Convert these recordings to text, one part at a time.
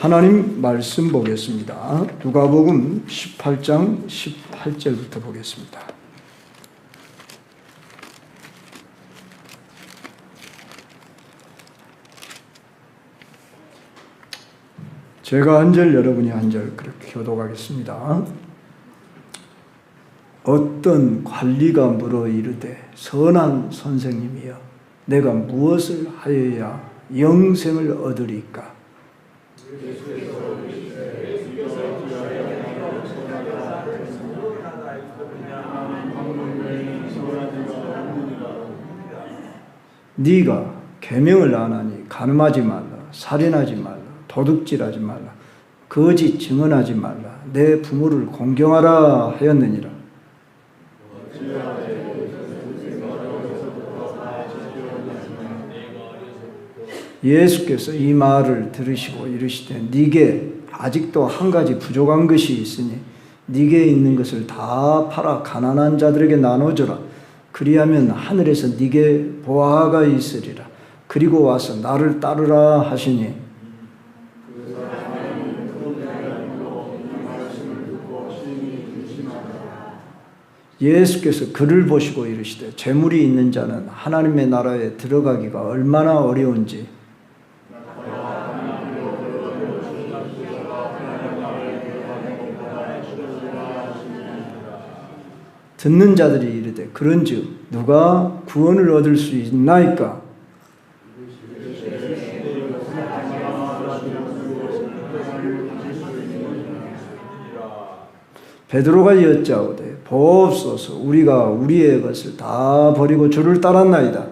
하나님 말씀 보겠습니다. 누가복음 18장 18절부터 보겠습니다. 제가 한 절, 여러분이 한 절 그렇게 교독하겠습니다. 어떤 관리가 물어 이르되 선한 선생님이여 내가 무엇을 하여야 영생을 얻으리까? 네가 계명을 안 하니 간음하지 말라, 살인하지 말라, 도둑질하지 말라, 거짓 증언하지 말라, 내 부모를 공경하라 하였느니라. 예수께서 이 말을 들으시고 이르시되 네게 아직도 한 가지 부족한 것이 있으니 네게 있는 것을 다 팔아 가난한 자들에게 나눠주라. 그리하면 하늘에서 네게 보화가 있으리라. 그리고 와서 나를 따르라 하시니 예수께서 그를 보시고 이르시되 재물이 있는 자는 하나님의 나라에 들어가기가 얼마나 어려운지 듣는 자들이 이르되 그런즉 누가 구원을 얻을 수 있나이까? 베드로가 여짜오되 보옵소서 우리가 우리의 것을 다 버리고 주를 따랐나이다.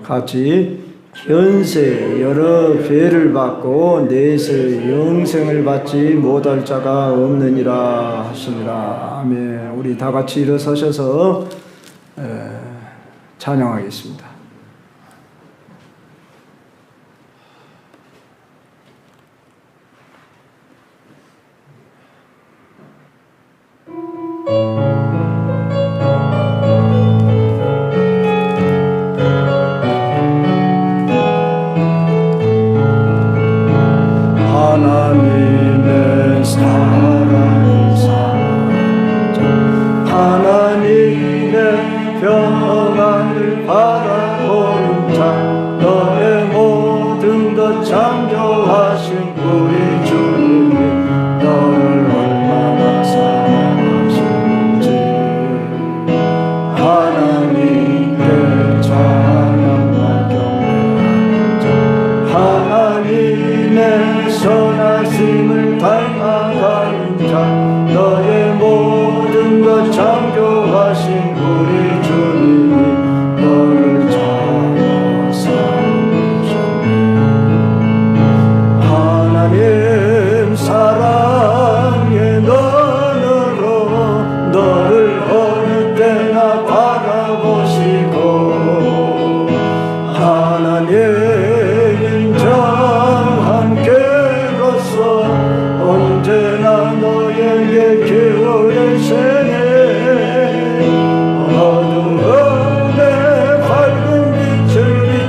같이 현세 여러 배를 받고 내세 영생을 받지 못할 자가 없느니라 하시니라. 아멘. 우리 다 같이 일어서셔서 찬양하겠습니다. 하나님의 사랑을 사자 하나님의 평안을 바라보는 자 너의 모든 것 창조하신 우리 주님이 너를 얼마나 사랑하시는지 하나님께 찬양과 경배하는 자 하나님의 선하심을 닮아가는 자 너의 모든 것 창조하신 우리 주님이 너를 잘 사랑하셨네. 하나님 사랑의 눈으로 너를 어느 때나 바라보시고 하나님 인정한 께로서 언제나 너에게 기울이시네. 어두움에 밝은 빛을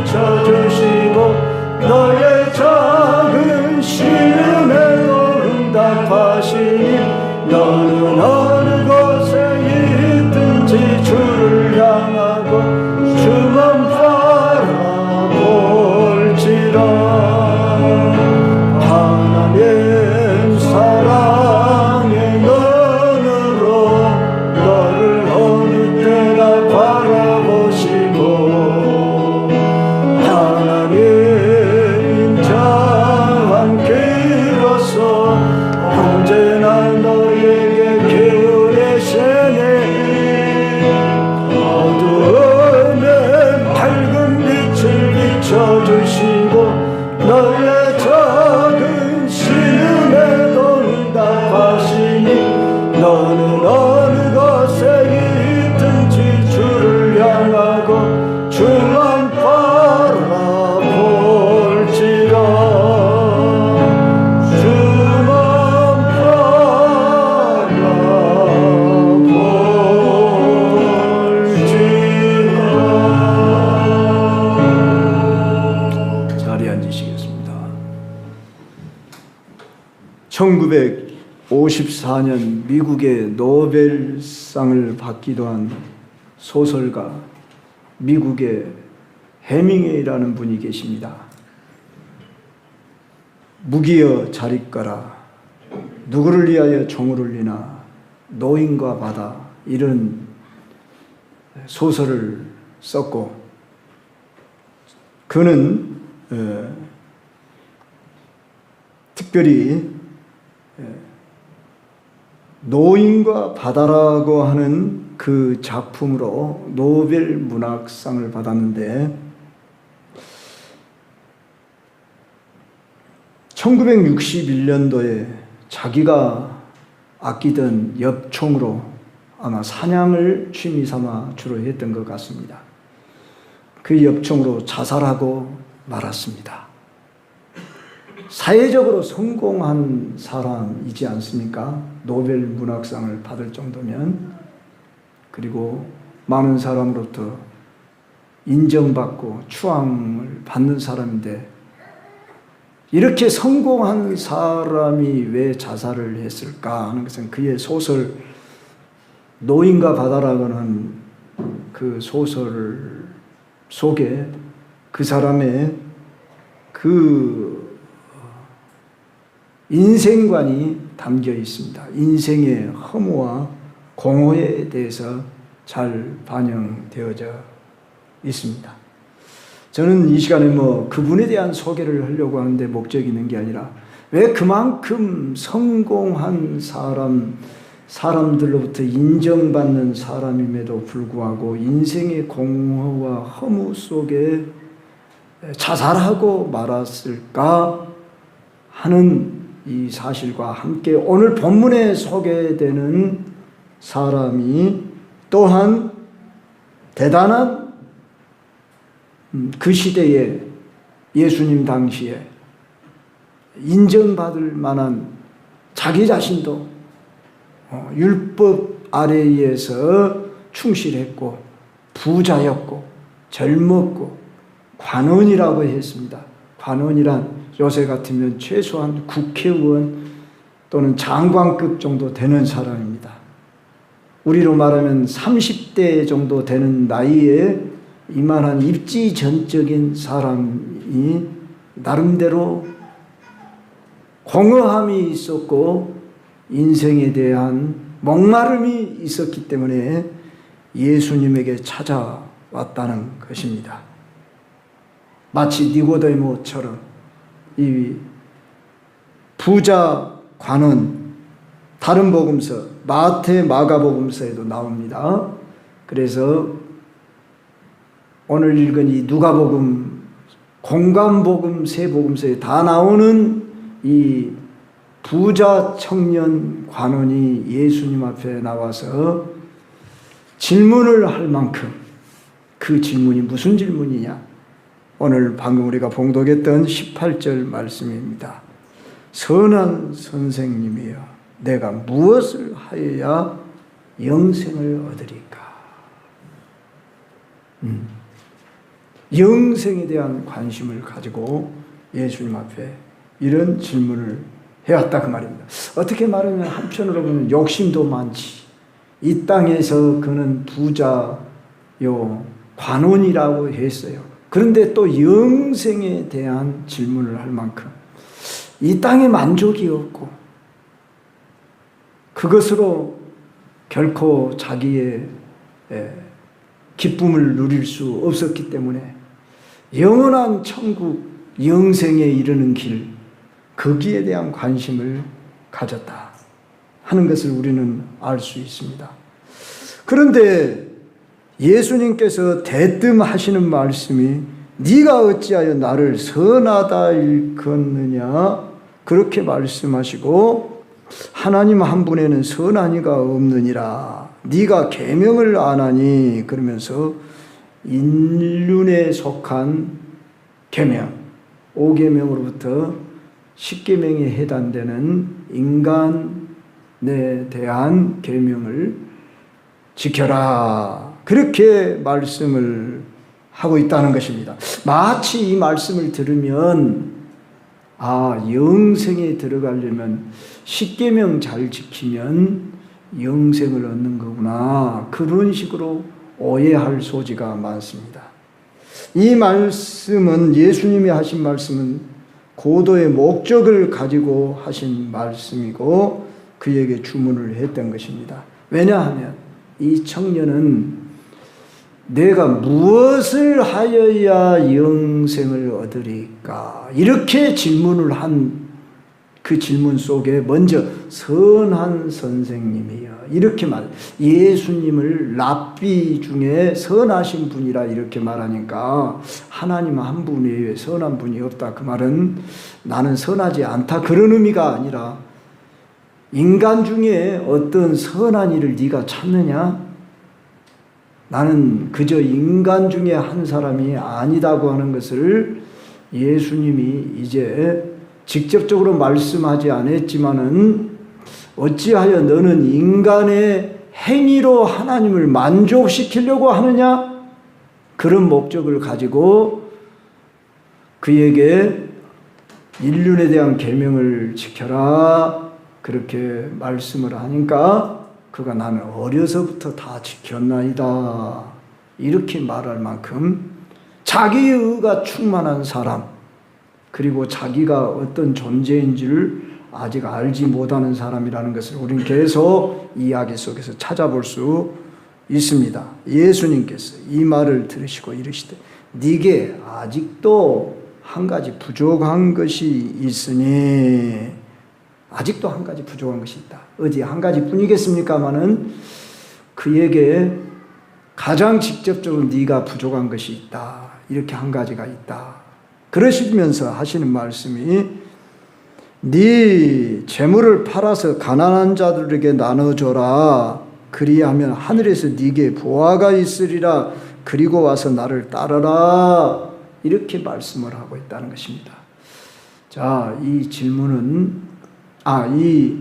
비춰주시고 너의 작은 시름에도 응답하시니 너는 어느 곳에 있든지 주를 향하고 주만 바라볼지라. 하나님 사랑의 눈으로 너를 어느 때나 바라보시고 하나님 인정한 귀로서 언제나 너에게 기울이시네. 어두움에 밝은 빛을 비춰주시고 너의 작은 신음에도 응답하시니 너는 어느 곳에 있든지 주를 향하고 주만 바라볼지라. 주만 바라볼지라. 1954년 미국의 노벨상을 받기도 한 소설가, 미국의 해밍웨이라는 분이 계십니다. 무기여 잘 있거라, 누구를 위하여 종을 울리나, 노인과 바다, 이런 소설을 썼고, 그는 특별히 노인과 바다라고 하는 그 작품으로 노벨 문학상을 받았는데, 1961년도에 자기가 아끼던 엽총으로 아마 사냥을 취미 삼아 주로 했던 것 같습니다. 그 엽총으로 자살하고 말았습니다. 사회적으로 성공한 사람이지 않습니까? 노벨 문학상을 받을 정도면. 그리고 많은 사람으로부터 인정받고 추앙을 받는 사람인데, 이렇게 성공한 사람이 왜 자살을 했을까 하는 것은 그의 소설 노인과 바다라고 하는 그 소설 속에 그 사람의 그 인생관이 담겨 있습니다. 인생의 허무와 공허에 대해서 잘 반영되어져 있습니다. 저는 이 시간에 그분에 대한 소개를 하려고 하는데 목적이 있는 게 아니라, 왜 그만큼 성공한 사람들로부터 인정받는 사람임에도 불구하고 인생의 공허와 허무 속에 자살하고 말았을까 하는 이 사실과 함께 오늘 본문에 소개되는 사람이 또한 대단한 그 시대에 예수님 당시에 인정받을 만한, 자기 자신도 율법 아래에서 충실했고 부자였고 젊었고 관원이라고 했습니다. 관원이란 요새 같으면 최소한 국회의원 또는 장관급 정도 되는 사람입니다. 우리로 말하면 30대 정도 되는 나이에 이만한 입지전적인 사람이 나름대로 공허함이 있었고 인생에 대한 목마름이 있었기 때문에 예수님에게 찾아왔다는 것입니다. 마치 니고데모처럼 이 부자 관원, 다른 복음서 마태, 마가복음서에도 나옵니다. 그래서 오늘 읽은 이 누가복음, 공관복음 세 복음서에 다 나오는 이 부자 청년 관원이 예수님 앞에 나와서 질문을 할 만큼, 그 질문이 무슨 질문이냐? 오늘 방금 우리가 봉독했던 18절 말씀입니다. 선한 선생님이여, 내가 무엇을 하여야 영생을 얻으리까? 영생에 대한 관심을 가지고 예수님 앞에 이런 질문을 해왔다 그 말입니다. 어떻게 말하면 한편으로 보면 욕심도 많지. 이 땅에서 그는 부자요 관원이라고 했어요. 그런데 또 영생에 대한 질문을 할 만큼 이 땅에 만족이 없고 그것으로 결코 자기의 기쁨을 누릴 수 없었기 때문에 영원한 천국 영생에 이르는 길, 거기에 대한 관심을 가졌다 하는 것을 우리는 알 수 있습니다. 그런데 예수님께서 대뜸 하시는 말씀이 네가 어찌하여 나를 선하다 일컫느냐, 그렇게 말씀하시고 하나님 한 분에는 선한 이가 없느니라, 네가 계명을 안 하니, 그러면서 인륜에 속한 계명, 5계명으로부터 10계명에 해당되는 인간에 대한 계명을 지켜라, 그렇게 말씀을 하고 있다는 것입니다. 마치 이 말씀을 들으면 영생에 들어가려면 십계명 잘 지키면 영생을 얻는 거구나. 그런 식으로 오해할 소지가 많습니다. 이 말씀은, 예수님이 하신 말씀은 고도의 목적을 가지고 하신 말씀이고 그에게 주문을 했던 것입니다. 왜냐하면 이 청년은 내가 무엇을 하여야 영생을 얻으리까? 이렇게 질문을 한 그 질문 속에 먼저 선한 선생님이여 이렇게 예수님을 랍비 중에 선하신 분이라 이렇게 말하니까 하나님 한 분 외에 선한 분이 없다. 그 말은 나는 선하지 않다 그런 의미가 아니라 인간 중에 어떤 선한 일을 네가 찾느냐? 나는 그저 인간 중에 한 사람이 아니다고 하는 것을 예수님이 이제 직접적으로 말씀하지 않았지만은 어찌하여 너는 인간의 행위로 하나님을 만족시키려고 하느냐? 그런 목적을 가지고 그에게 인륜에 대한 계명을 지켜라 그렇게 말씀을 하니까 그가 나는 어려서부터 다 지켰나이다 이렇게 말할 만큼 자기의 의가 충만한 사람, 그리고 자기가 어떤 존재인지를 아직 알지 못하는 사람이라는 것을 우리는 계속 이야기 속에서 찾아볼 수 있습니다. 예수님께서 이 말을 들으시고 이르시되 네게 아직도 한 가지 부족한 것이 있으니, 아직도 한 가지 부족한 것이 있다. 어디 한 가지뿐이겠습니까마는 그에게 가장 직접적으로 네가 부족한 것이 있다. 이렇게 한 가지가 있다. 그러시면서 하시는 말씀이 네 재물을 팔아서 가난한 자들에게 나눠줘라. 그리하면 하늘에서 네게 보화가 있으리라. 그리고 와서 나를 따르라. 이렇게 말씀을 하고 있다는 것입니다. 자, 이 질문은 이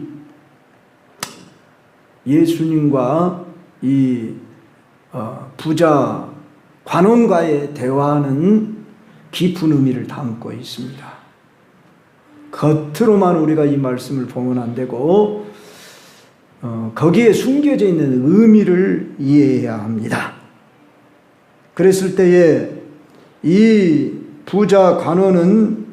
예수님과 이 부자 관원과의 대화는 깊은 의미를 담고 있습니다. 겉으로만 우리가 이 말씀을 보면 안 되고 거기에 숨겨져 있는 의미를 이해해야 합니다. 그랬을 때에 이 부자 관원은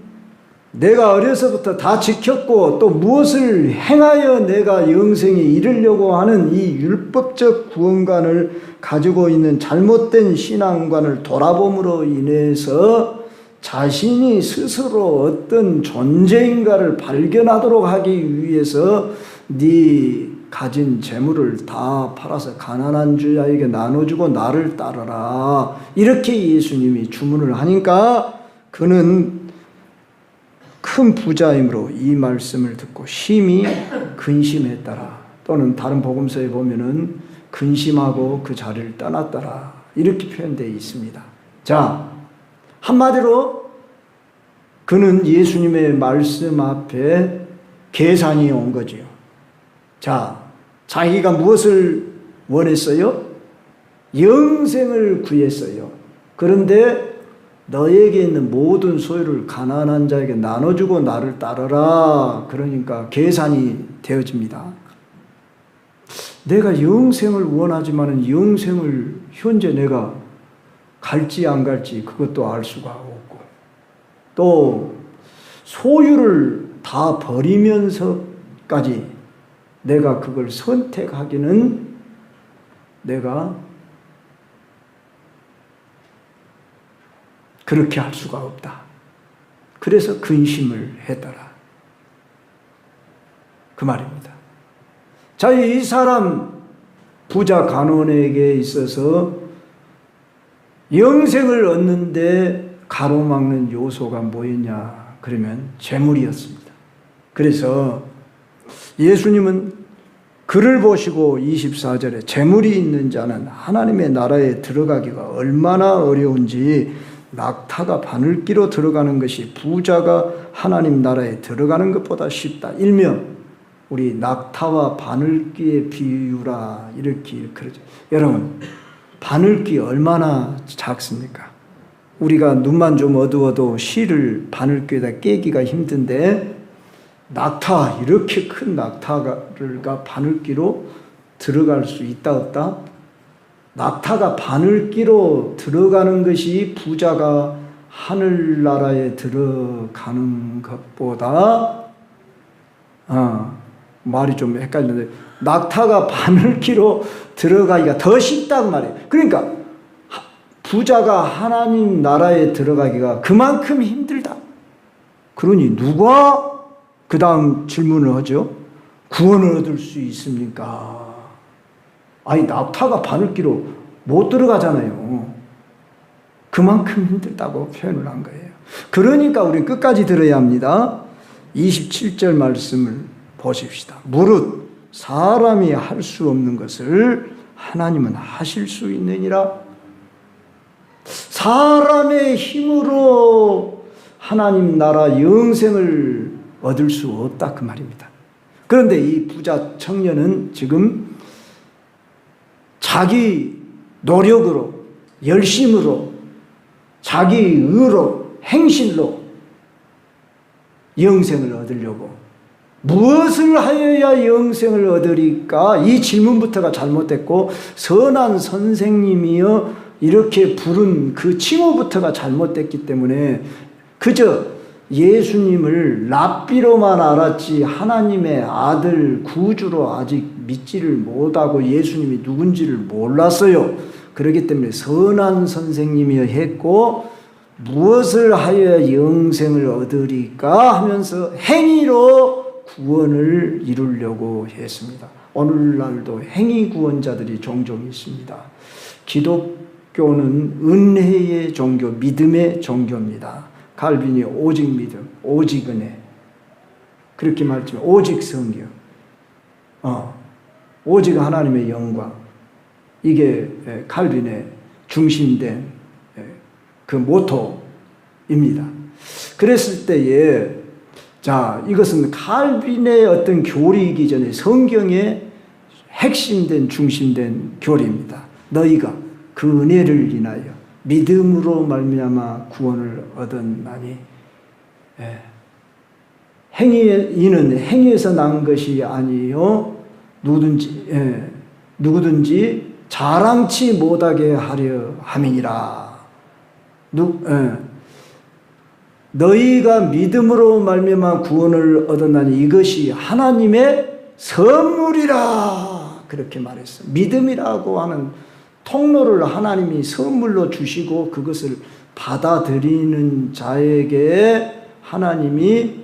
내가 어려서부터 다 지켰고 또 무엇을 행하여 내가 영생에 이르려고 하는 이 율법적 구원관을 가지고 있는 잘못된 신앙관을 돌아봄으로 인해서 자신이 스스로 어떤 존재인가를 발견하도록 하기 위해서 네 가진 재물을 다 팔아서 가난한 자에게 나눠주고 나를 따르라. 이렇게 예수님이 주문을 하니까 그는 큰 부자이므로 이 말씀을 듣고 심히 근심했더라. 또는 다른 복음서에 보면은 근심하고 그 자리를 떠났더라. 이렇게 표현되어 있습니다. 자, 한마디로 그는 예수님의 말씀 앞에 계산이 온 거지요. 자, 자기가 무엇을 원했어요? 영생을 구했어요. 그런데 너에게 있는 모든 소유를 가난한 자에게 나눠주고 나를 따르라. 그러니까 계산이 되어집니다. 내가 영생을 원하지만 영생을 현재 내가 갈지 안 갈지 그것도 알 수가 없고, 또 소유를 다 버리면서까지 내가 그걸 선택하기는 내가 그렇게 할 수가 없다. 그래서 근심을 했더라. 그 말입니다. 자, 이 사람 부자 간원에게 있어서 영생을 얻는데 가로막는 요소가 뭐였냐? 그러면 재물이었습니다. 그래서 예수님은 그를 보시고 24절에 재물이 있는 자는 하나님의 나라에 들어가기가 얼마나 어려운지 낙타가 바늘기로 들어가는 것이 부자가 하나님 나라에 들어가는 것보다 쉽다. 일명 우리 낙타와 바늘기의 비유라 이렇게 그러죠. 여러분, 바늘기 얼마나 작습니까? 우리가 눈만 좀 어두워도 실을 바늘귀에다 깨기가 힘든데 낙타, 이렇게 큰 낙타가 바늘귀로 들어갈 수 있다 없다? 낙타가 바늘귀로 들어가는 것이 부자가 하늘나라에 들어가는 것보다 말이 좀 헷갈리는데 낙타가 바늘귀로 들어가기가 더 쉽단 말이에요. 그러니까 부자가 하나님 나라에 들어가기가 그만큼 힘들다. 그러니 누가 그 다음 질문을 하죠? 구원을 얻을 수 있습니까? 아니 낙타가 바늘귀로 못 들어가잖아요. 그만큼 힘들다고 표현을 한 거예요. 그러니까 우리 끝까지 들어야 합니다. 27절 말씀을 보십시다. 무릇 사람이 할 수 없는 것을 하나님은 하실 수 있느니라. 사람의 힘으로 하나님 나라 영생을 얻을 수 없다 그 말입니다. 그런데 이 부자 청년은 지금 자기 노력으로, 열심으로, 자기 의로, 행실로 영생을 얻으려고, 무엇을 하여야 영생을 얻으리까? 이 질문부터가 잘못됐고, 선한 선생님이여 이렇게 부른 그 칭호부터가 잘못됐기 때문에 그저 예수님을 랍비로만 알았지 하나님의 아들 구주로 아직 믿지를 못하고 예수님이 누군지를 몰랐어요. 그렇기 때문에 선한 선생님이여 했고, 무엇을 하여야 영생을 얻으리까 하면서 행위로 구원을 이루려고 했습니다. 오늘날도 행위 구원자들이 종종 있습니다. 기독교는 은혜의 종교, 믿음의 종교입니다. 칼빈이 오직 믿음, 오직 은혜, 그렇게 말했지만 오직 성경, 오직 하나님의 영광, 이게 칼빈의 중심된 그 모토입니다. 그랬을 때에 자, 이것은 칼빈의 어떤 교리이기 전에 성경의 핵심된 중심된 교리입니다. 너희가 그 은혜를 인하여 믿음으로 말미암아 구원을 얻었나니, 이는 행위에서 난 것이 아니요 누구든지 자랑치 못하게 하려 함이니라. 너희가 믿음으로 말미암아 구원을 얻었나니 이것이 하나님의 선물이라, 그렇게 말했어. 믿음이라고 하는 통로를 하나님이 선물로 주시고 그것을 받아들이는 자에게 하나님이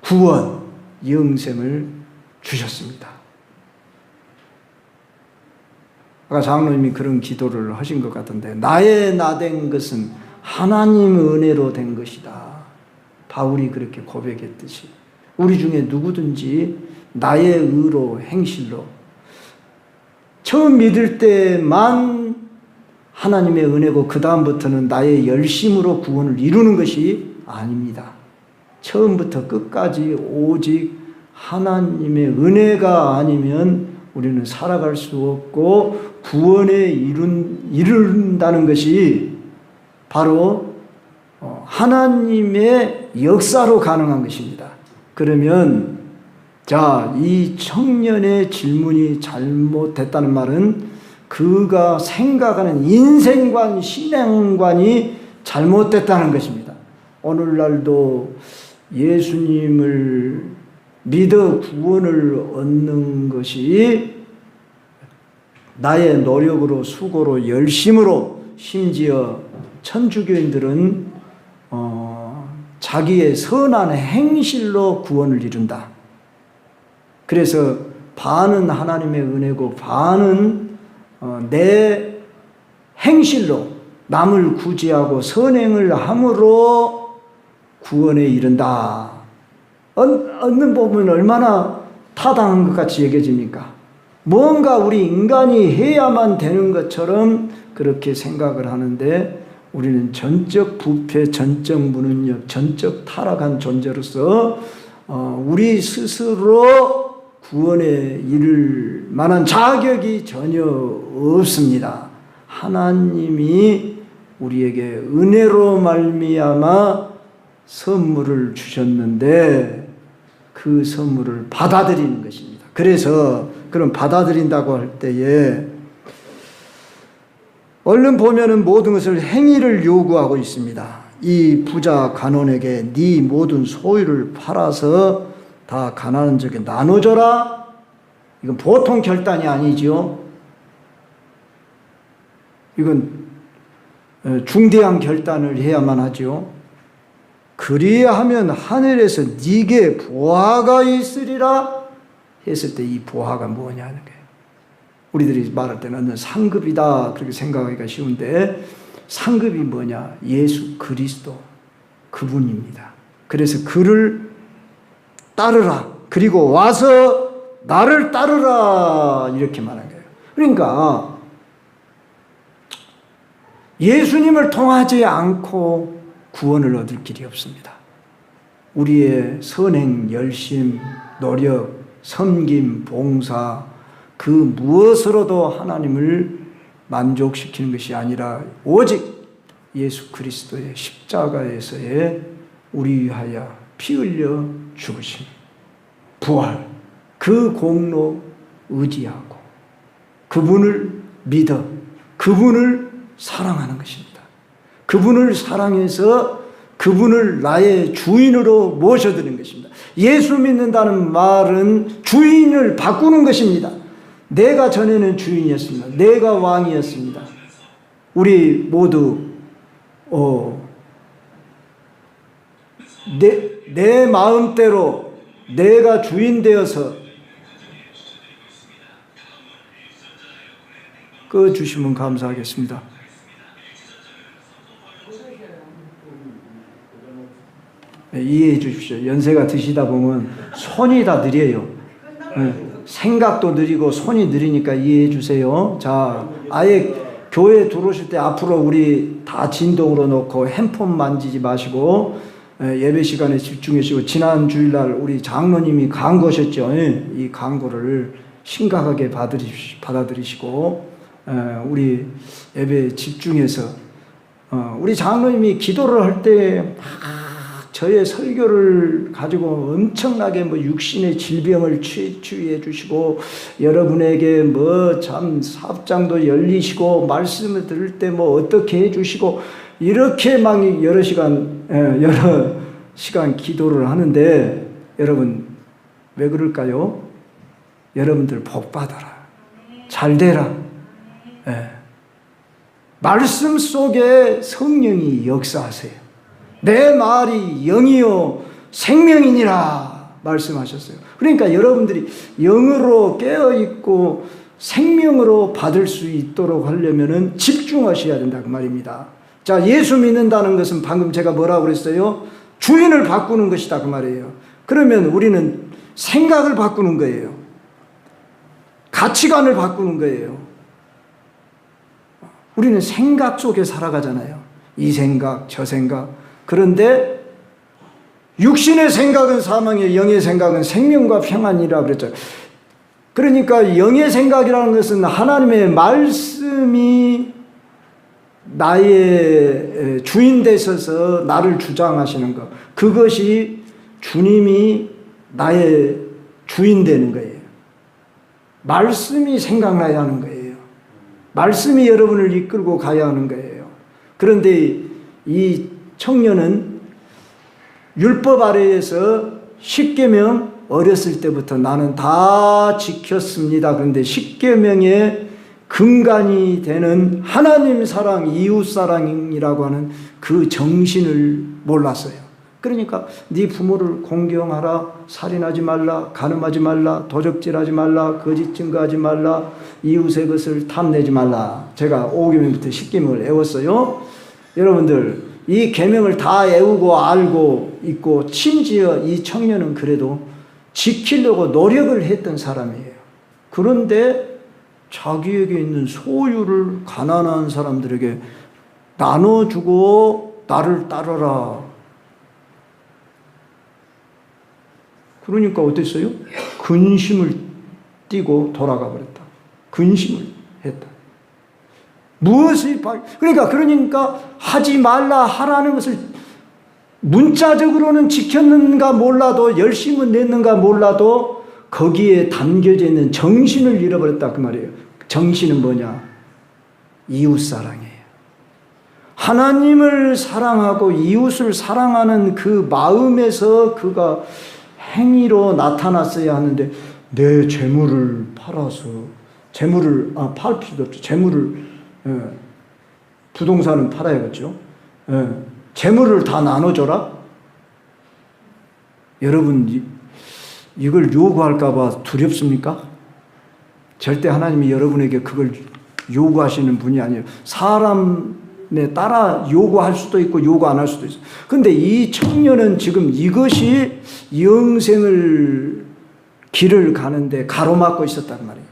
구원, 영생을 주셨습니다. 아까 장로님이 그런 기도를 하신 것 같은데, 나의 나된 것은 하나님 은혜로 된 것이다. 바울이 그렇게 고백했듯이 우리 중에 누구든지 나의 의로, 행실로, 처음 믿을 때만 하나님의 은혜고 그 다음부터는 나의 열심으로 구원을 이루는 것이 아닙니다. 처음부터 끝까지 오직 하나님의 은혜가 아니면 우리는 살아갈 수 없고 구원에 이른다는 것이 바로 하나님의 역사로 가능한 것입니다. 그러면 자, 이 청년의 질문이 잘못됐다는 말은 그가 생각하는 인생관, 신앙관이 잘못됐다는 것입니다. 오늘날도 예수님을 믿어 구원을 얻는 것이 나의 노력으로, 수고로, 열심으로, 심지어 천주교인들은 자기의 선한 행실로 구원을 이룬다. 그래서 반은 하나님의 은혜고 반은 내 행실로 남을 구제하고 선행을 함으로 구원에 이른다. 얻는 부분은 얼마나 타당한 것 같이 여겨집니까? 뭔가 우리 인간이 해야만 되는 것처럼 그렇게 생각을 하는데, 우리는 전적 부패, 전적 무능력, 전적 타락한 존재로서 우리 스스로 구원에 이를 만한 자격이 전혀 없습니다. 하나님이 우리에게 은혜로 말미암아 선물을 주셨는데 그 선물을 받아들이는 것입니다. 그래서 그럼 받아들인다고 할 때에 얼른 보면은 모든 것을 행위를 요구하고 있습니다. 이 부자 간원에게 네 모든 소유를 팔아서 다 가난한 자에게 나눠줘라. 이건 보통 결단이 아니죠. 이건 중대한 결단을 해야만 하죠. 그리하면 하늘에서 네게 보화가 있으리라 했을 때 이 보화가 뭐냐는 거예요. 우리들이 말할 때는 상급이다 그렇게 생각하기가 쉬운데 상급이 뭐냐? 예수 그리스도 그분입니다. 그래서 그를 따르라. 그리고 와서 나를 따르라 이렇게 말한 거예요. 그러니까 예수님을 통하지 않고 구원을 얻을 길이 없습니다. 우리의 선행, 열심, 노력, 섬김, 봉사 그 무엇으로도 하나님을 만족시키는 것이 아니라 오직 예수 그리스도의 십자가에서의 우리 위하여 피 흘려 죽으심, 부활, 그 공로 의지하고 그분을 믿어 그분을 사랑하는 것입니다. 그분을 사랑해서 그분을 나의 주인으로 모셔드리는 것입니다. 예수 믿는다는 말은 주인을 바꾸는 것입니다. 내가 전에는 주인이었습니다. 내가 왕이었습니다. 우리 모두 내 마음대로 내가 주인 되어서 주시면 감사하겠습니다. 이해해 주십시오. 연세가 드시다 보면 손이 다 느려요. 생각도 느리고 손이 느리니까 이해해 주세요. 자, 아예 교회 들어오실 때 앞으로 우리 다 진동으로 놓고 핸폰 만지지 마시고 예배 시간에 집중하시고 지난 주일날 우리 장로님이 강구하셨죠. 이 강구를 심각하게 받아들이시고 우리 예배에 집중해서 우리 장로님이 기도를 할 때 저의 설교를 가지고 엄청나게 육신의 질병을 치유해 주시고 여러분에게 참 사업장도 열리시고 말씀을 들을 때 어떻게 해 주시고 이렇게 막 여러 시간 기도를 하는데 여러분 왜 그럴까요? 여러분들 복 받아라. 잘 되라. 말씀 속에 성령이 역사하세요. 내 말이 영이요 생명이니라 말씀하셨어요. 그러니까 여러분들이 영으로 깨어있고 생명으로 받을 수 있도록 하려면 집중하셔야 된다 그 말입니다. 자, 예수 믿는다는 것은 방금 제가 뭐라고 그랬어요? 주인을 바꾸는 것이다 그 말이에요. 그러면 우리는 생각을 바꾸는 거예요. 가치관을 바꾸는 거예요. 우리는 생각 속에 살아가잖아요. 이 생각, 저 생각. 그런데 육신의 생각은 사망이에요. 영의 생각은 생명과 평안이라 그랬죠. 그러니까 영의 생각이라는 것은 하나님의 말씀이 나의 주인 되셔서 나를 주장하시는 것. 그것이 주님이 나의 주인 되는 거예요. 말씀이 생각나야 하는 거예요. 말씀이 여러분을 이끌고 가야 하는 거예요. 그런데 이 청년은 율법 아래에서 십계명 어렸을 때부터 나는 다 지켰습니다. 그런데 십계명의 근간이 되는 하나님 사랑, 이웃 사랑이라고 하는 그 정신을 몰랐어요. 그러니까 네 부모를 공경하라, 살인하지 말라, 간음하지 말라, 도적질하지 말라, 거짓 증거하지 말라, 이웃의 것을 탐내지 말라. 제가 5계명부터 10계명을 외웠어요. 여러분들 이 계명을 다 외우고 알고 있고 심지어 이 청년은 그래도 지키려고 노력을 했던 사람이에요. 그런데 자기에게 있는 소유를 가난한 사람들에게 나눠주고 나를 따르라. 그러니까 어땠어요? 근심을 띠고 돌아가 버렸다. 근심을 했다. 그러니까 하지 말라 하라는 것을 문자적으로는 지켰는가 몰라도 열심은 냈는가 몰라도 거기에 담겨져 있는 정신을 잃어버렸다 그 말이에요. 정신은 뭐냐? 이웃사랑이에요. 하나님을 사랑하고 이웃을 사랑하는 그 마음에서 그가 행위로 나타났어야 하는데 내 재물을 팔아서 팔 필요도 없죠. 부동산은 팔아야겠죠. 재물을 다 나눠줘라? 여러분 이걸 요구할까 봐 두렵습니까? 절대 하나님이 여러분에게 그걸 요구하시는 분이 아니에요. 사람에 따라 요구할 수도 있고 요구 안 할 수도 있어요. 근데 이 청년은 지금 이것이 영생을 길을 가는데 가로막고 있었단 말이에요.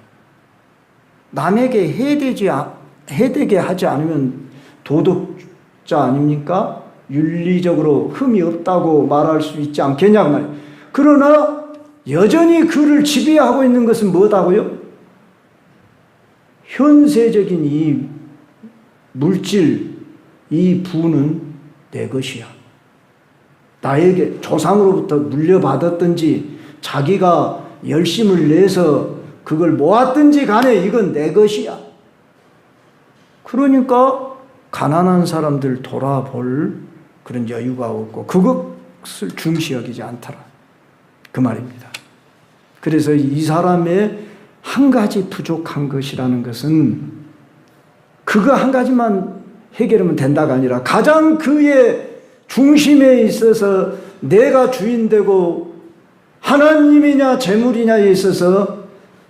남에게 해되게 하지 않으면 도덕자 아닙니까? 윤리적으로 흠이 없다고 말할 수 있지 않겠냐 말이에요. 그러나 여전히 그를 지배하고 있는 것은 뭐다고요? 현세적인 이 물질, 이 부는 내 것이야. 나에게 조상으로부터 물려받았든지 자기가 열심을 내서 그걸 모았든지 간에 이건 내 것이야. 그러니까 가난한 사람들 돌아볼 그런 여유가 없고 그것을 중시 여기지 않더라. 그 말입니다. 그래서 이 사람의 한 가지 부족한 것이라는 것은 그거 한 가지만 해결하면 된다가 아니라 가장 그의 중심에 있어서 내가 주인되고 하나님이냐 재물이냐에 있어서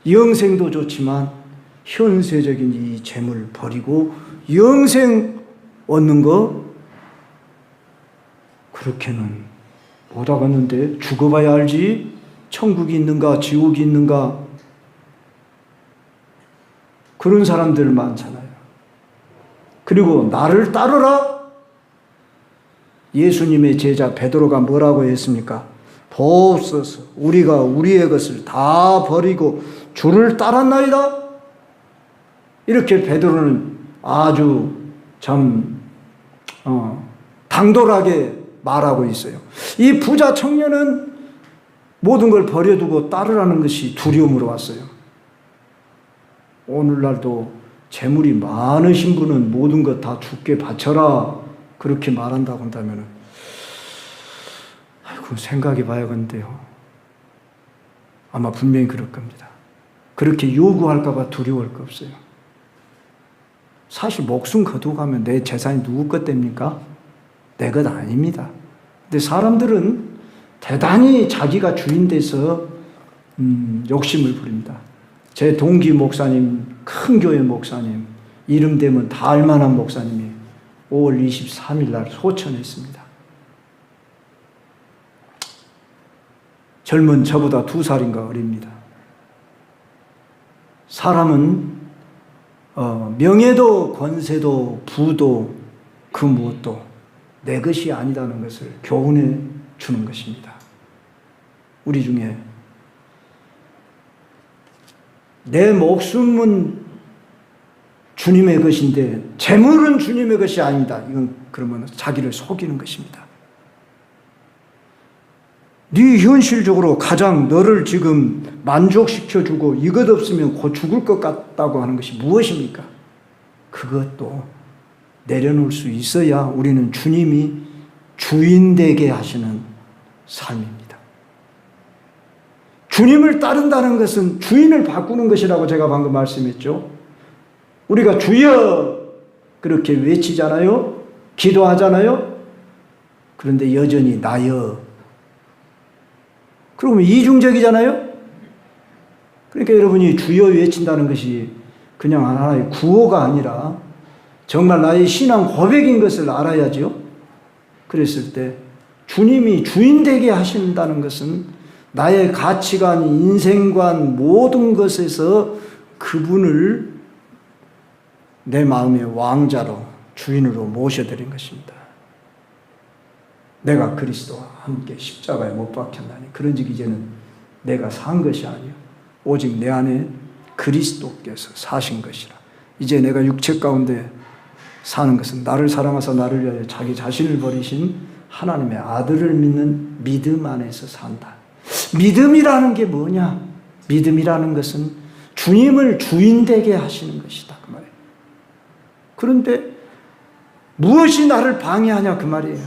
영생도 좋지만 현세적인 이 재물 버리고 영생 얻는 거 그렇게는 못 하겠는데 죽어봐야 알지 천국이 있는가 지옥이 있는가 그런 사람들 많잖아요. 그리고 나를 따르라. 예수님의 제자 베드로가 뭐라고 했습니까? 보옵소서 우리가 우리의 것을 다 버리고 주를 따랐나이다. 이렇게 베드로는 아주 참 당돌하게 말하고 있어요. 이 부자 청년은 모든 걸 버려두고 따르라는 것이 두려움으로 왔어요. 오늘날도 재물이 많으신 분은 모든 것 다 주께 바쳐라 그렇게 말한다고 한다면 아이고 생각해 봐야겠는데요. 아마 분명히 그럴 겁니다. 그렇게 요구할까 봐 두려울 거 없어요. 사실 목숨 거두가면 내 재산이 누구 것 됩니까? 내 것 아닙니다. 근데 사람들은 대단히 자기가 주인 돼서 욕심을 부립니다. 제 동기 목사님, 큰 교회 목사님, 이름 되면 다 알만한 목사님이 5월 23일 날 소천했습니다. 젊은 저보다 2살인가 어립니다. 사람은 명예도 권세도 부도 그 무엇도 내 것이 아니다는 것을 교훈해 주는 것입니다. 우리 중에 내 목숨은 주님의 것인데 재물은 주님의 것이 아니다. 이건 그러면 자기를 속이는 것입니다. 네 현실적으로 가장 너를 지금 만족시켜주고 이것 없으면 곧 죽을 것 같다고 하는 것이 무엇입니까? 그것도 내려놓을 수 있어야 우리는 주님이 주인되게 하시는 삶입니다. 주님을 따른다는 것은 주인을 바꾸는 것이라고 제가 방금 말씀했죠. 우리가 주여 그렇게 외치잖아요. 기도하잖아요. 그런데 여전히 나여. 그러면 이중적이잖아요. 그러니까 여러분이 주여 외친다는 것이 그냥 하나의 구호가 아니라 정말 나의 신앙 고백인 것을 알아야죠. 그랬을 때 주님이 주인 되게 하신다는 것은 나의 가치관, 인생관 모든 것에서 그분을 내 마음의 왕자로 주인으로 모셔드린 것입니다. 내가 그리스도와 함께 십자가에 못 박혔나니 그런즉 이제는 내가 산 것이 아니요 오직 내 안에 그리스도께서 사신 것이라. 이제 내가 육체 가운데 사는 것은 나를 사랑하사 나를 위하여 자기 자신을 버리신 하나님의 아들을 믿는 믿음 안에서 산다. 믿음이라는 게 뭐냐? 믿음이라는 것은 주님을 주인 되게 하시는 것이다, 그 말이에요. 그런데 무엇이 나를 방해하냐, 그 말이에요.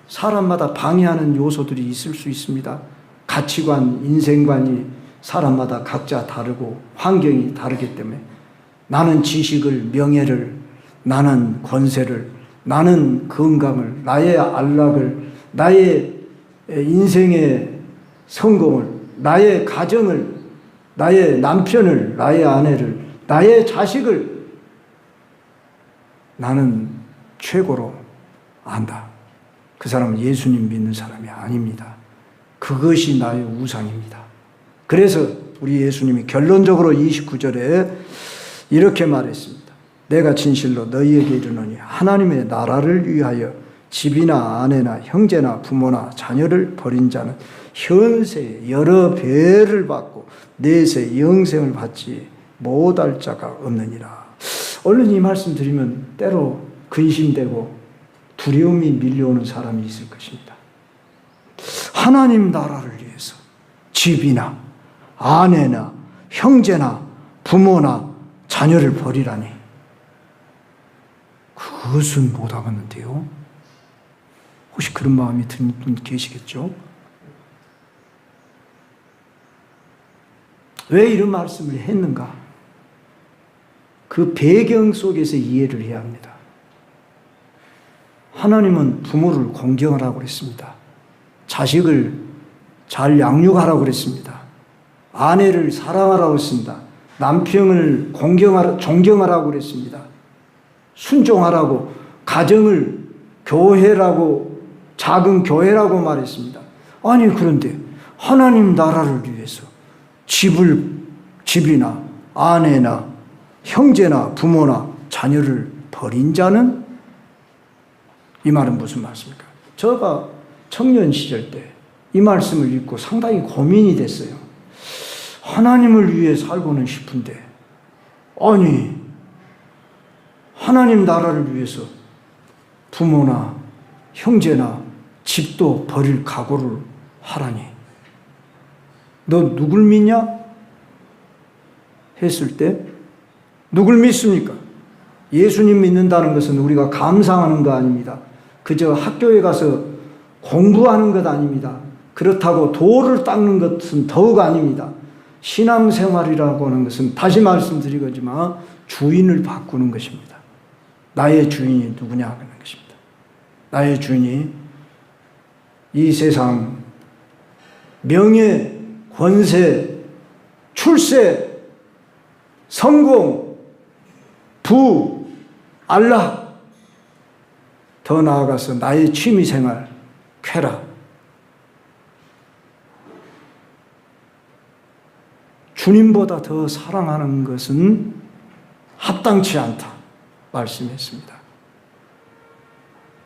사람마다 방해하는 요소들이 있을 수 있습니다. 가치관, 인생관이 사람마다 각자 다르고 환경이 다르기 때문에 나는 지식을, 명예를, 나는 권세를, 나는 건강을, 나의 안락을, 나의 인생의 성공을, 나의 가정을, 나의 남편을, 나의 아내를, 나의 자식을 나는 최고로 안다. 그 사람은 예수님 믿는 사람이 아닙니다. 그것이 나의 우상입니다. 그래서 우리 예수님이 결론적으로 29절에 이렇게 말했습니다. 내가 진실로 너희에게 이르노니 하나님의 나라를 위하여 집이나 아내나 형제나 부모나 자녀를 버린 자는 현세에 여러 배를 받고 내세 영생을 받지 못할 자가 없느니라. 얼른 이 말씀 드리면 때로 근심되고 두려움이 밀려오는 사람이 있을 것입니다. 하나님 나라를 위해서 집이나 아내나 형제나 부모나 자녀를 버리라니, 그것은 못하겠는데요. 혹시 그런 마음이 드는 분 계시겠죠? 왜 이런 말씀을 했는가? 그 배경 속에서 이해를 해야 합니다. 하나님은 부모를 공경하라고 그랬습니다. 자식을 잘 양육하라고 그랬습니다. 아내를 사랑하라고 했습니다. 남편을 존경하라고 그랬습니다. 순종하라고, 가정을 교회라고, 작은 교회라고 말했습니다. 아니, 그런데 하나님 나라를 위해서 집이나 아내나 형제나 부모나 자녀를 버린 자는, 이 말은 무슨 말씀입니까? 제가 청년 시절 때 이 말씀을 읽고 상당히 고민이 됐어요. 하나님을 위해 살고는 싶은데, 아니, 하나님 나라를 위해서 부모나 형제나 집도 버릴 각오를 하라니, 너 누굴 믿냐? 했을 때 누굴 믿습니까? 예수님 믿는다는 것은 우리가 감상하는 거 아닙니다. 그저 학교에 가서 공부하는 것 아닙니다. 그렇다고 도를 닦는 것은 더욱 아닙니다. 신앙생활이라고 하는 것은 다시 말씀드리지만 주인을 바꾸는 것입니다. 나의 주인이 누구냐 하는 것입니다. 나의 주인이 이 세상 명예, 권세, 출세, 성공, 부, 안락, 더 나아가서 나의 취미생활, 쾌락, 주님보다 더 사랑하는 것은 합당치 않다 말씀했습니다.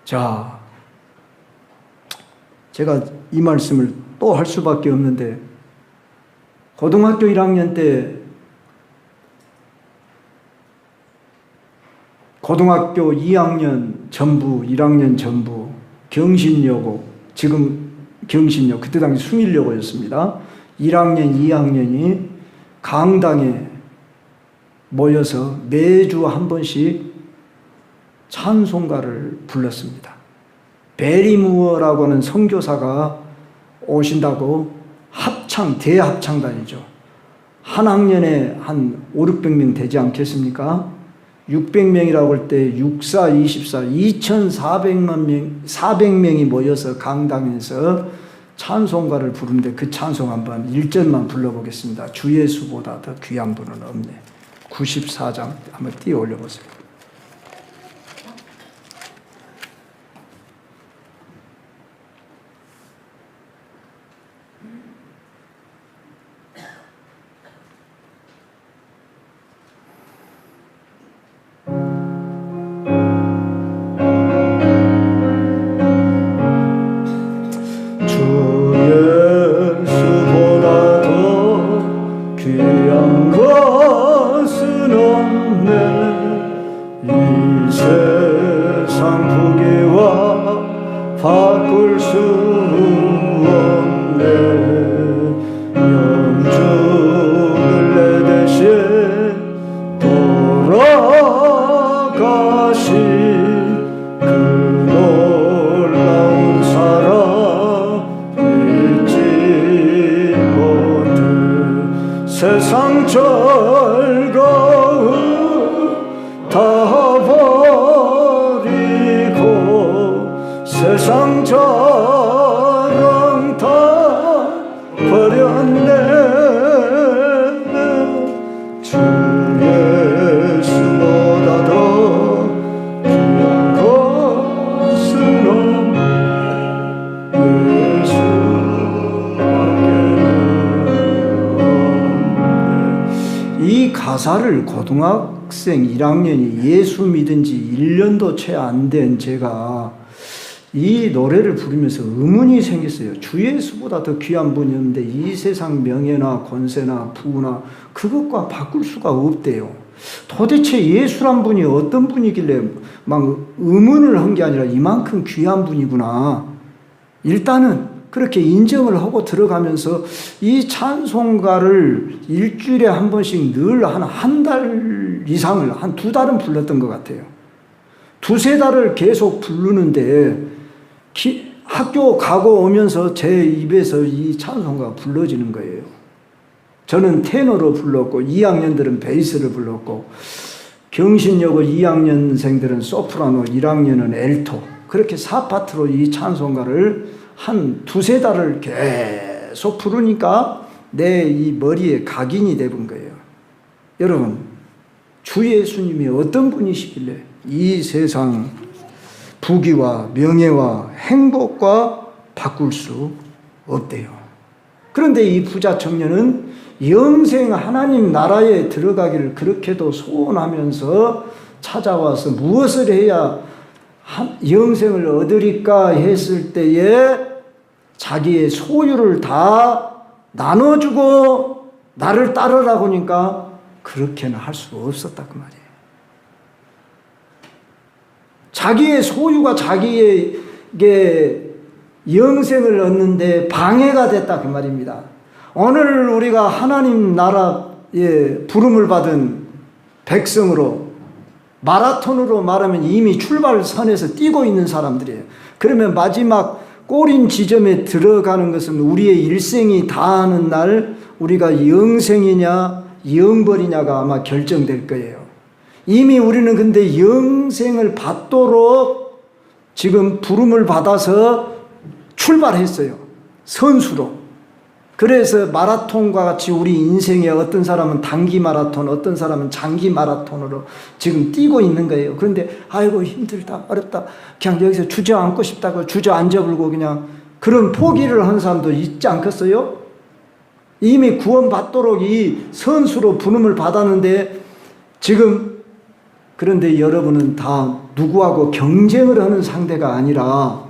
자, 제가 이 말씀을 또 할 수밖에 없는데, 고등학교 1학년 때 고등학교 2학년 전부, 1학년 전부 경신여고, 지금 경신여, 그때 당시 숭일여고였습니다. 1학년, 2학년이 강당에 모여서 매주 한 번씩 찬송가를 불렀습니다. 베리무어라고 하는 선교사가 오신다고 대합창단이죠. 한 학년에 한 500~600명 되지 않겠습니까? 600명이라고 할 때 64, 24, 2,400명이 모여서 강당에서 찬송가를 부르는데, 그 찬송 한번 1절만 불러보겠습니다. 주 예수보다 더 귀한 분은 없네. 94장 한번 띄워 올려보세요. 귀한 것은 없네. 바꿀 수 없네. 영주를 내 대신 돌아가신 그 놀라운 사랑 잊지 못해. 세상 즐거움 다 버리고 세상 자랑 다 버렸네. 주 예수보다 더 귀한 것은 예수밖에. 이 가사를 고등학생 1학년이 예수 믿은 지 1년도 채 안 된 제가 이 노래를 부르면서 의문이 생겼어요. 주 예수보다 더 귀한 분이었는데 이 세상 명예나 권세나 부나 그것과 바꿀 수가 없대요. 도대체 예수란 분이 어떤 분이길래 막 의문을 한 게 아니라 이만큼 귀한 분이구나. 일단은 그렇게 인정을 하고 들어가면서 이 찬송가를 일주일에 한 번씩 늘 한 달 이상을 한 2달은 불렀던 것 같아요. 2~3달을 계속 부르는데 학교 가고 오면서 제 입에서 이 찬송가가 불러지는 거예요. 저는 테너로 불렀고 2학년들은 베이스를 불렀고 경신여고 2학년생들은 소프라노, 1학년은 엘토, 그렇게 4파트로 이 찬송가를 한 2~3달을 계속 부르니까 내 이 머리에 각인이 되는 거예요. 여러분, 주 예수님이 어떤 분이시길래 이 세상 부귀와 명예와 행복과 바꿀 수 없대요. 그런데 이 부자 청년은 영생 하나님 나라에 들어가기를 그렇게도 소원하면서 찾아와서 무엇을 해야 영생을 얻으리까 했을 때에 자기의 소유를 다 나눠주고 나를 따르라고 하니까 그렇게는 할 수 없었다 그 말이에요. 자기의 소유가 자기에게 영생을 얻는데 방해가 됐다 그 말입니다. 오늘 우리가 하나님 나라에 부름을 받은 백성으로 마라톤으로 말하면 이미 출발선에서 뛰고 있는 사람들이에요. 그러면 마지막 꼬린 지점에 들어가는 것은 우리의 일생이 다하는 날 우리가 영생이냐 영벌이냐가 아마 결정될 거예요. 이미 우리는 근데 영생을 받도록 지금 부름을 받아서 출발했어요. 선수로. 그래서 마라톤과 같이 우리 인생에 어떤 사람은 단기 마라톤, 어떤 사람은 장기 마라톤으로 지금 뛰고 있는 거예요. 그런데 아이고 힘들다, 어렵다. 그냥 여기서 주저앉고 싶다고 주저앉아불고 그냥 그런 포기를 한 사람도 있지 않겠어요? 이미 구원받도록 이 선수로 부름을 받았는데 지금 그런데 여러분은 다 누구하고 경쟁을 하는 상대가 아니라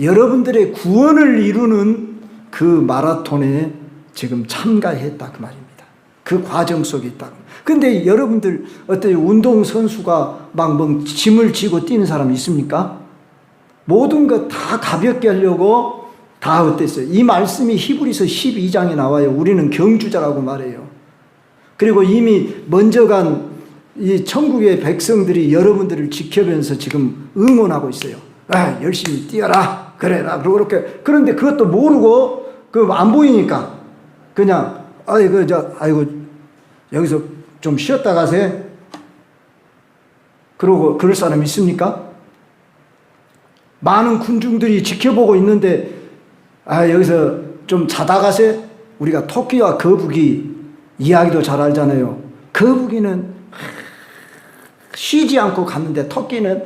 여러분들의 구원을 이루는 그 마라톤에 지금 참가했다 그 말입니다. 그 과정 속에 있다. 근데 여러분들 어때요? 운동선수가 막 짐을 지고 뛰는 사람 있습니까? 모든 것 다 가볍게 하려고 다 어땠어요? 이 말씀이 히브리서 12장에 나와요. 우리는 경주자라고 말해요. 그리고 이미 먼저 간 이 천국의 백성들이 여러분들을 지켜면서 지금 응원하고 있어요. 아, 열심히 뛰어라. 그래라. 그렇게. 그런데 그것도 모르고 그 안 보이니까 그냥 아이고 여기서 좀 쉬었다 가세요. 그러고 그럴 사람 있습니까? 많은 군중들이 지켜보고 있는데 여기서 좀 자다 가세요. 우리가 토끼와 거북이 이야기도 잘 알잖아요. 거북이는 쉬지 않고 갔는데 토끼는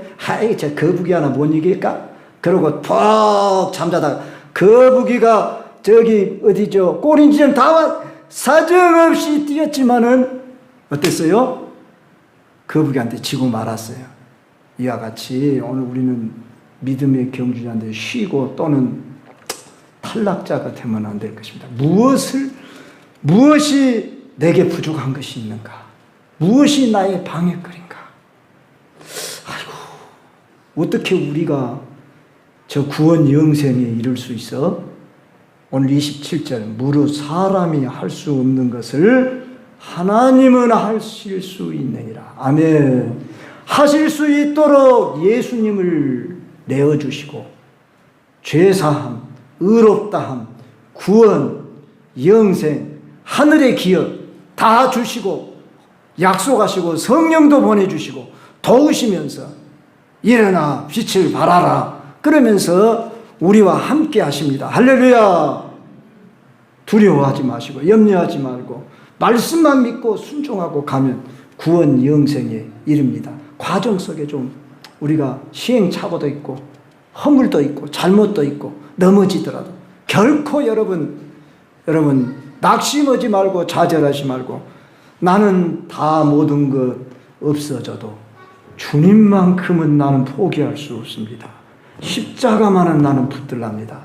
저 거북이 하나 못 이길까? 그러고 푹 잠자다가 거북이가 저기 어디죠? 꼬린 지점 다 와 사정없이 뛰었지만은 어땠어요? 거북이한테 지고 말았어요. 이와 같이 오늘 우리는 믿음의 경주자인데 쉬고 또는 탈락자가 되면 안 될 것입니다. 무엇이 내게 부족한 것이 있는가? 무엇이 나의 방해거리인가? 아이고, 어떻게 우리가 저 구원 영생에 이를 수 있어? 오늘 27절 무릇 사람이 할 수 없는 것을 하나님은 하실 수 있느니라. 아멘. 하실 수 있도록 예수님을 내어주시고 죄사함, 의롭다함, 구원, 영생, 하늘의 기업 다 주시고 약속하시고 성령도 보내주시고 도우시면서 일어나 빛을 발하라 그러면서 우리와 함께 하십니다. 할렐루야. 두려워하지 마시고 염려하지 말고 말씀만 믿고 순종하고 가면 구원 영생에 이릅니다. 과정 속에 좀 우리가 시행착오도 있고 허물도 있고 잘못도 있고 넘어지더라도 결코 여러분 낙심하지 말고 좌절하지 말고 나는 다 모든 것 없어져도 주님만큼은 나는 포기할 수 없습니다. 십자가만은 나는 붙들랍니다.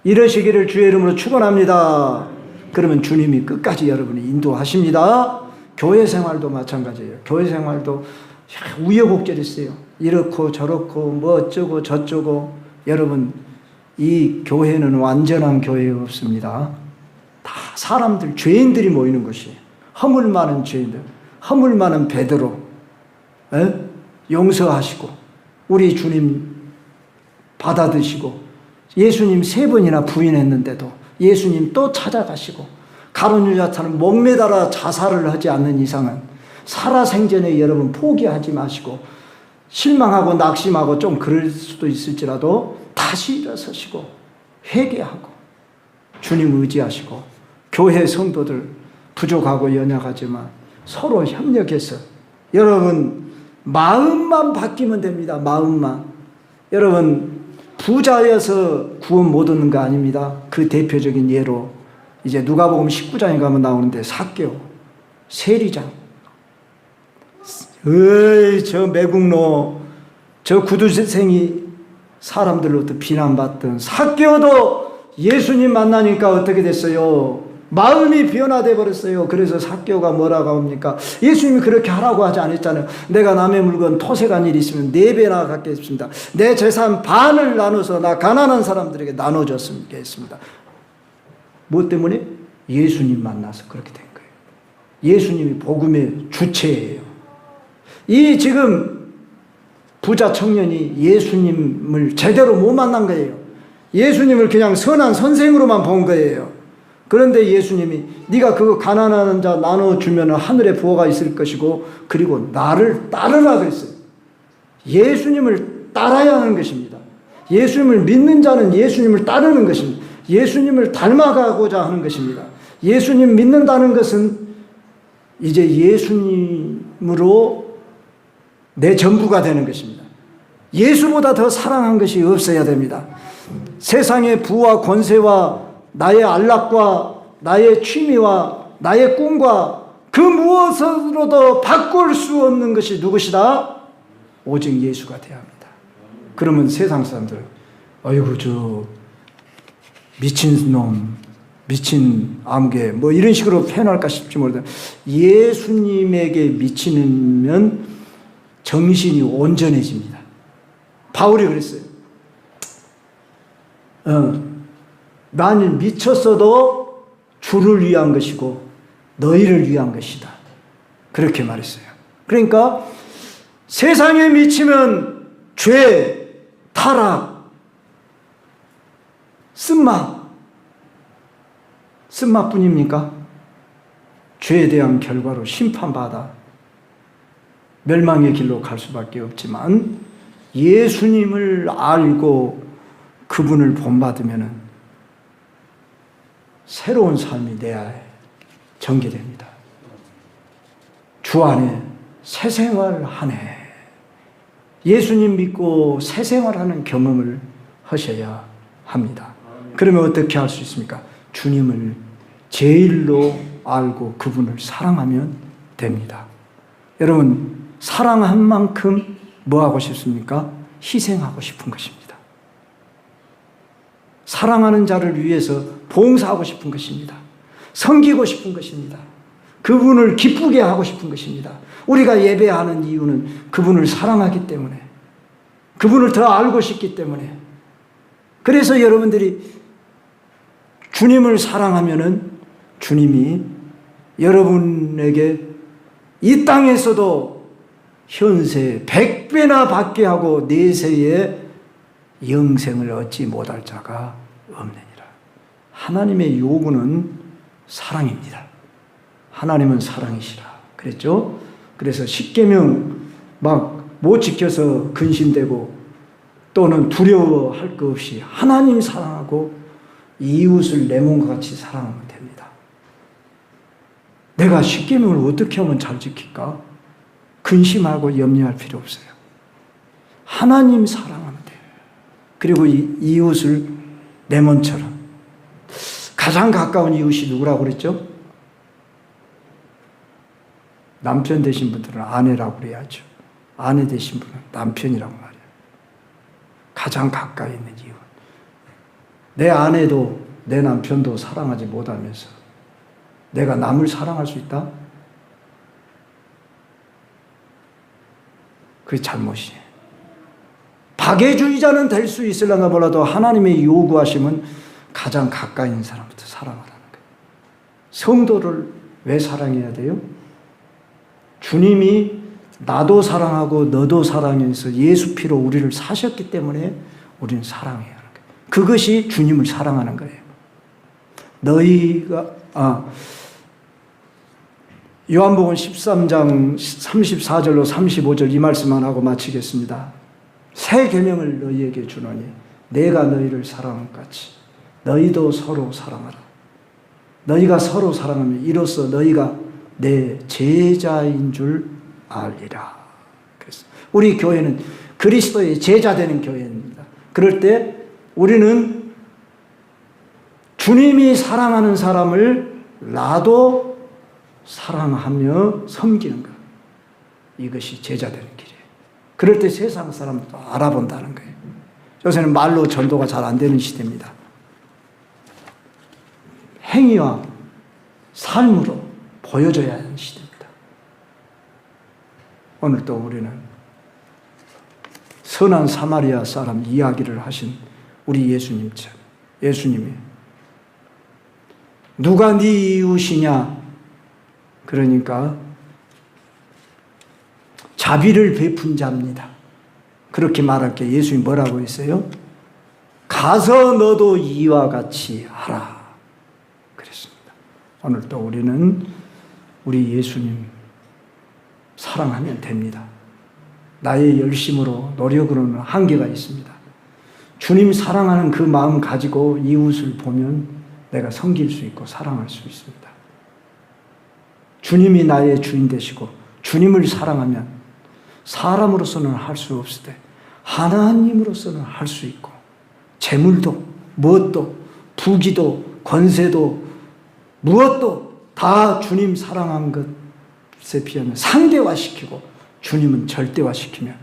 이러시기를 주의 이름으로 축원합니다. 그러면 주님이 끝까지 여러분이 인도하십니다. 교회 생활도 마찬가지예요. 교회 생활도 우여곡절이 있어요. 이렇고 저렇고 뭐 어쩌고 저쩌고. 여러분 이 교회는 완전한 교회 없습니다. 다 사람들 죄인들이 모이는 것이에요. 허물 많은 죄인들, 허물 많은 베드로 용서하시고 우리 주님 받아드시고 예수님 3번이나 부인했는데도 예수님 또 찾아가시고 가룟 유다처럼 목매달아 자살을 하지 않는 이상은 살아생전에 여러분 포기하지 마시고 실망하고 낙심하고 좀 그럴 수도 있을지라도 다시 일어서시고 회개하고 주님 의지하시고 교회 성도들 부족하고 연약하지만 서로 협력해서 여러분 마음만 바뀌면 됩니다. 마음만. 여러분 부자여서 구원 못 얻는 거 아닙니다. 그 대표적인 예로 이제 누가복음 19장에 가면 나오는데 삭개오 세리장 저 매국노 저 구두생이 사람들로부터 비난받던 삭개오도 예수님 만나니까 어떻게 됐어요? 마음이 변화돼 버렸어요. 그래서 삭개오가 뭐라고 합니까? 예수님이 그렇게 하라고 하지 않았잖아요. 내가 남의 물건 토색한 일이 있으면 4배나 갚겠습니다. 내 재산 반을 나눠서 나 가난한 사람들에게 나눠줬습니다. 뭐 때문에? 예수님 만나서 그렇게 된 거예요. 예수님이 복음의 주체예요. 이 지금 부자 청년이 예수님을 제대로 못 만난 거예요. 예수님을 그냥 선한 선생으로만 본 거예요. 그런데 예수님이 네가 그거 가난한 자 나눠주면 하늘에 부어가 있을 것이고 그리고 나를 따르라 그랬어요. 예수님을 따라야 하는 것입니다. 예수님을 믿는 자는 예수님을 따르는 것입니다. 예수님을 닮아가고자 하는 것입니다. 예수님 믿는다는 것은 이제 예수님으로 내 전부가 되는 것입니다. 예수보다 더 사랑한 것이 없어야 됩니다. 세상의 부와 권세와 나의 안락과 나의 취미와 나의 꿈과 그 무엇으로도 바꿀 수 없는 것이 누구시다? 오직 예수가 되어야 합니다. 그러면 세상 사람들 어이구 저 미친 놈 미친 아무개 뭐 이런 식으로 표현할까 싶지 모르겠다. 예수님에게 미치면 정신이 온전해집니다. 바울이 그랬어요. 나는 미쳤어도 주를 위한 것이고 너희를 위한 것이다. 그렇게 말했어요. 그러니까 세상에 미치면 죄, 타락, 쓴맛뿐입니까? 죄에 대한 결과로 심판받아 멸망의 길로 갈 수밖에 없지만 예수님을 알고 그분을 본받으면 새로운 삶이 내 안에 전개됩니다. 주 안에 새 생활하네. 예수님 믿고 새 생활하는 경험을 하셔야 합니다. 그러면 어떻게 할 수 있습니까? 주님을 제일로 알고 그분을 사랑하면 됩니다. 여러분 사랑한 만큼 뭐 하고 싶습니까? 희생하고 싶은 것입니다. 사랑하는 자를 위해서 봉사하고 싶은 것입니다. 섬기고 싶은 것입니다. 그분을 기쁘게 하고 싶은 것입니다. 우리가 예배하는 이유는 그분을 사랑하기 때문에, 그분을 더 알고 싶기 때문에, 그래서 여러분들이 주님을 사랑하면은 주님이 여러분에게 이 땅에서도 현세 100배나 받게 하고 내세에 영생을 얻지 못할 자가 없느니라. 하나님의 요구는 사랑입니다. 하나님은 사랑이시라 그랬죠? 그래서 십계명 막 못 지켜서 근심되고 또는 두려워할 것 없이 하나님 사랑하고 이웃을 내 몸과 같이 사랑하면 됩니다. 내가 십계명을 어떻게 하면 잘 지킬까? 근심하고 염려할 필요 없어요. 하나님 사랑하면 돼요. 그리고 이웃을 내 몸처럼. 가장 가까운 이웃이 누구라고 그랬죠? 남편 되신 분들은 아내라고 그래야죠. 아내 되신 분은 남편이라고 말해요. 가장 가까이 있는 이웃. 내 아내도 내 남편도 사랑하지 못하면서 내가 남을 사랑할 수 있다? 그게 잘못이에요. 박애주의자는 될 수 있을려나 몰라도 하나님의 요구하심은 가장 가까이 있는 사람부터 사랑하라는 거예요. 성도를 왜 사랑해야 돼요? 주님이 나도 사랑하고 너도 사랑해서 예수 피로 우리를 사셨기 때문에 우리는 사랑해야 하는 거예요. 그것이 주님을 사랑하는 거예요. 요한복음 13장 34절로 35절 이 말씀만 하고 마치겠습니다. 새 계명을 너희에게 주노니 내가 너희를 사랑한 것 같이 너희도 서로 사랑하라. 너희가 서로 사랑하면 이로써 너희가 내 제자인 줄 알리라. 그래서 우리 교회는 그리스도의 제자 되는 교회입니다. 그럴 때 우리는 주님이 사랑하는 사람을 나도 사랑하며 섬기는 것. 이것이 제자 되는 길이에요. 그럴 때 세상 사람도 알아본다는 거예요. 요새는 말로 전도가 잘 안 되는 시대입니다. 행위와 삶으로 보여줘야 하는 시대입니다. 오늘도 우리는 선한 사마리아 사람 이야기를 하신 우리 예수님처럼 예수님이 누가 네 이웃이냐? 그러니까 자비를 베푼 자입니다. 그렇게 말할 게 예수님이 뭐라고 했어요? 가서 너도 이와 같이 하라. 그랬습니다. 오늘도 우리는 우리 예수님 사랑하면 됩니다. 나의 열심으로 노력으로는 한계가 있습니다. 주님 사랑하는 그 마음 가지고 이웃을 보면 내가 섬길 수 있고 사랑할 수 있습니다. 주님이 나의 주인 되시고 주님을 사랑하면 사람으로서는 할 수 없을 때 하나님으로서는 할 수 있고 재물도 무엇도 부귀도 권세도 무엇도 다 주님 사랑한 것에 비하면 상대화시키고 주님은 절대화시키면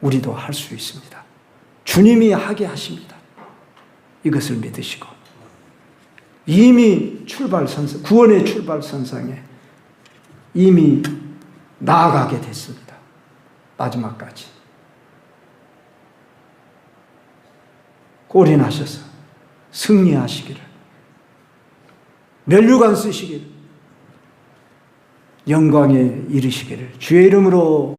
우리도 할 수 있습니다. 주님이 하게 하십니다. 이것을 믿으시고 이미 출발선상, 구원의 출발선상에 이미 나아가게 됐습니다. 마지막까지. 골인하셔서 승리하시기를, 면류관 쓰시기를, 영광에 이르시기를 주의 이름으로